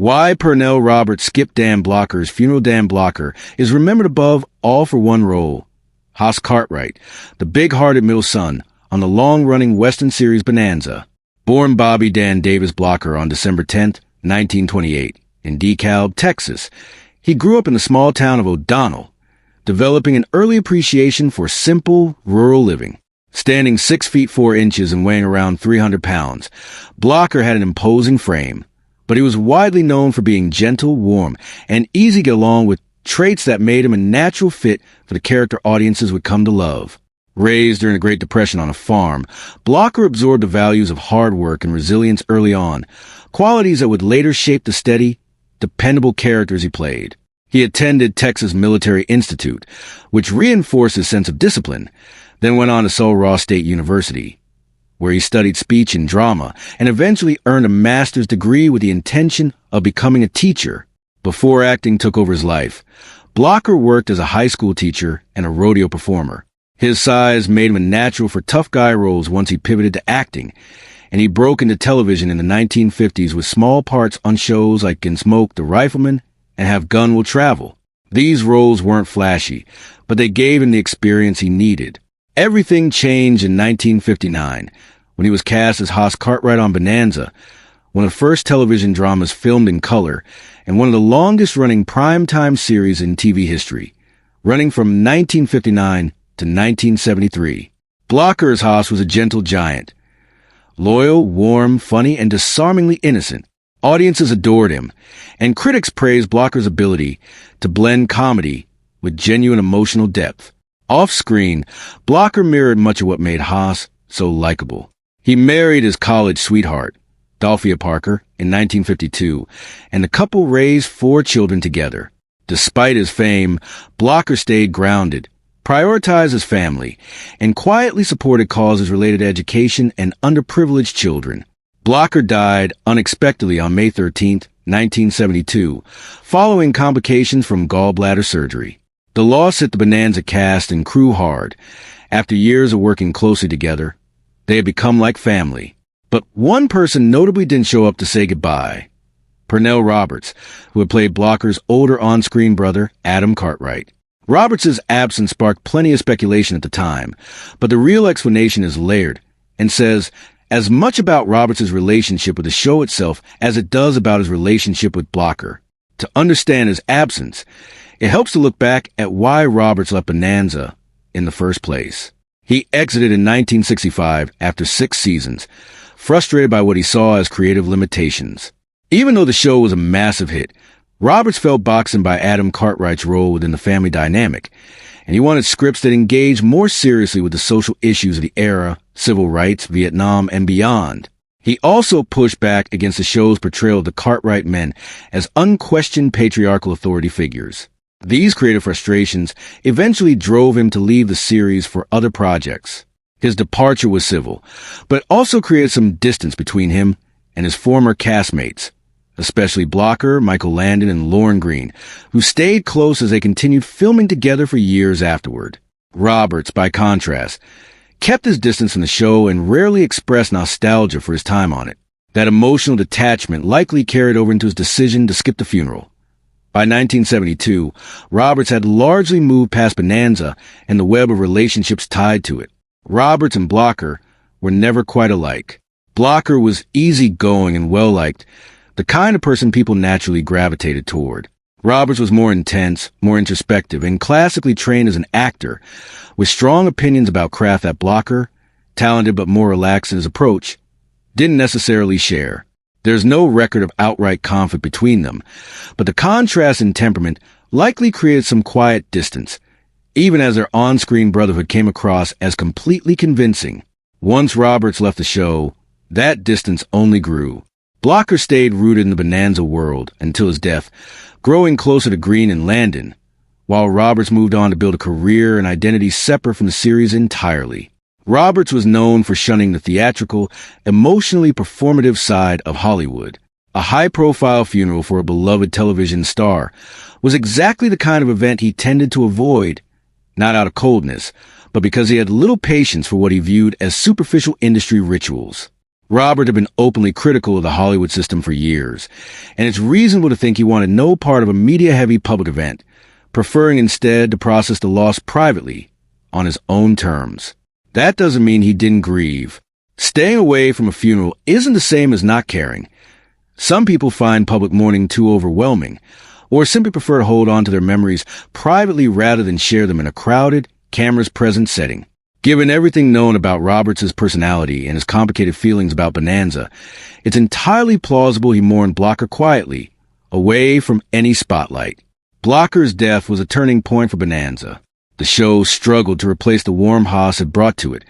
Why Pernell Roberts skipped Dan Blocker's funeral. Dan Blocker is remembered above all for one role, Hoss Cartwright, the big-hearted middle son, on the long-running Western series Bonanza. Born Bobby Dan Davis Blocker on December 10, 1928, in DeKalb, Texas, he grew up in the small town of O'Donnell, developing an early appreciation for simple, rural living. Standing 6 feet 4 inches and weighing around 300 pounds, Blocker had an imposing frame, but he was widely known for being gentle, warm, and easy to get along with, traits that made him a natural fit for the character audiences would come to love. Raised during the Great Depression on a farm, Blocker absorbed the values of hard work and resilience early on, qualities that would later shape the steady, dependable characters he played. He attended Texas Military Institute, which reinforced his sense of discipline, then went on to Sul Ross State University, where he studied speech and drama and eventually earned a master's degree with the intention of becoming a teacher. Before acting took over his life, Blocker worked as a high school teacher and a rodeo performer. His size made him a natural for tough guy roles once he pivoted to acting, and he broke into television in the 1950s with small parts on shows like Gunsmoke, The Rifleman, and Have Gun Will Travel. These roles weren't flashy, but they gave him the experience he needed. Everything changed in 1959 when he was cast as Hoss Cartwright on Bonanza, one of the first television dramas filmed in color and one of the longest-running primetime series in TV history, running from 1959 to 1973. Blocker as Hoss was a gentle giant. Loyal, warm, funny, and disarmingly innocent. Audiences adored him, and critics praised Blocker's ability to blend comedy with genuine emotional depth. Off-screen, Blocker mirrored much of what made Hoss so likable. He married his college sweetheart, Dolphia Parker, in 1952, and the couple raised 4 children together. Despite his fame, Blocker stayed grounded, prioritized his family, and quietly supported causes related to education and underprivileged children. Blocker died unexpectedly on May 13, 1972, following complications from gallbladder surgery. The loss hit the Bonanza cast and crew hard. After years of working closely together, they had become like family. But one person notably didn't show up to say goodbye. Pernell Roberts, who had played Blocker's older on-screen brother, Adam Cartwright. Roberts' absence sparked plenty of speculation at the time, but the real explanation is layered and says as much about Roberts' relationship with the show itself as it does about his relationship with Blocker. To understand his absence, it helps to look back at why Roberts left Bonanza in the first place. He exited in 1965 after 6 seasons, frustrated by what he saw as creative limitations. Even though the show was a massive hit, Roberts felt boxed in by Adam Cartwright's role within the family dynamic, and he wanted scripts that engaged more seriously with the social issues of the era, civil rights, Vietnam, and beyond. He also pushed back against the show's portrayal of the Cartwright men as unquestioned patriarchal authority figures. These creative frustrations eventually drove him to leave the series for other projects. His departure was civil, but also created some distance between him and his former castmates, especially Blocker, Michael Landon, and Lauren Green, who stayed close as they continued filming together for years afterward. Roberts, by contrast, kept his distance from the show and rarely expressed nostalgia for his time on it. That emotional detachment likely carried over into his decision to skip the funeral. By 1972, Roberts had largely moved past Bonanza and the web of relationships tied to it. Roberts and Blocker were never quite alike. Blocker was easygoing and well-liked, the kind of person people naturally gravitated toward. Roberts was more intense, more introspective, and classically trained as an actor, with strong opinions about craft that Blocker, talented but more relaxed in his approach, didn't necessarily share. There's no record of outright conflict between them, but the contrast in temperament likely created some quiet distance, even as their on-screen brotherhood came across as completely convincing. Once Roberts left the show, that distance only grew. Blocker stayed rooted in the Bonanza world until his death, growing closer to Green and Landon, while Roberts moved on to build a career and identity separate from the series entirely. Roberts was known for shunning the theatrical, emotionally performative side of Hollywood. A high-profile funeral for a beloved television star was exactly the kind of event he tended to avoid, not out of coldness, but because he had little patience for what he viewed as superficial industry rituals. Robert had been openly critical of the Hollywood system for years, and it's reasonable to think he wanted no part of a media-heavy public event, preferring instead to process the loss privately, on his own terms. That doesn't mean he didn't grieve. Staying away from a funeral isn't the same as not caring. Some people find public mourning too overwhelming, or simply prefer to hold on to their memories privately rather than share them in a crowded, cameras-present setting. Given everything known about Roberts' personality and his complicated feelings about Bonanza, it's entirely plausible he mourned Blocker quietly, away from any spotlight. Blocker's death was a turning point for Bonanza. The show struggled to replace the warm Haas had brought to it,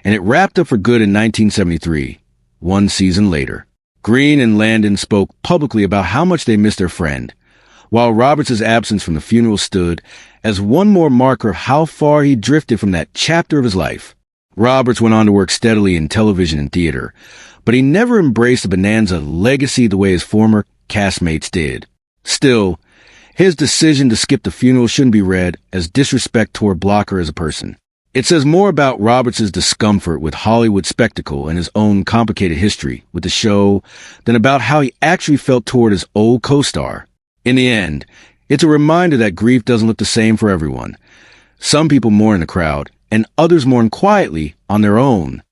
and it wrapped up for good in 1973, one season later. Green and Landon spoke publicly about how much they missed their friend, while Roberts' absence from the funeral stood as one more marker of how far he drifted from that chapter of his life. Roberts went on to work steadily in television and theater, but he never embraced the Bonanza legacy the way his former castmates did. Still, his decision to skip the funeral shouldn't be read as disrespect toward Blocker as a person. It says more about Roberts' discomfort with Hollywood spectacle and his own complicated history with the show than about how he actually felt toward his old co-star. In the end, it's a reminder that grief doesn't look the same for everyone. Some people mourn in the crowd, and others mourn quietly on their own.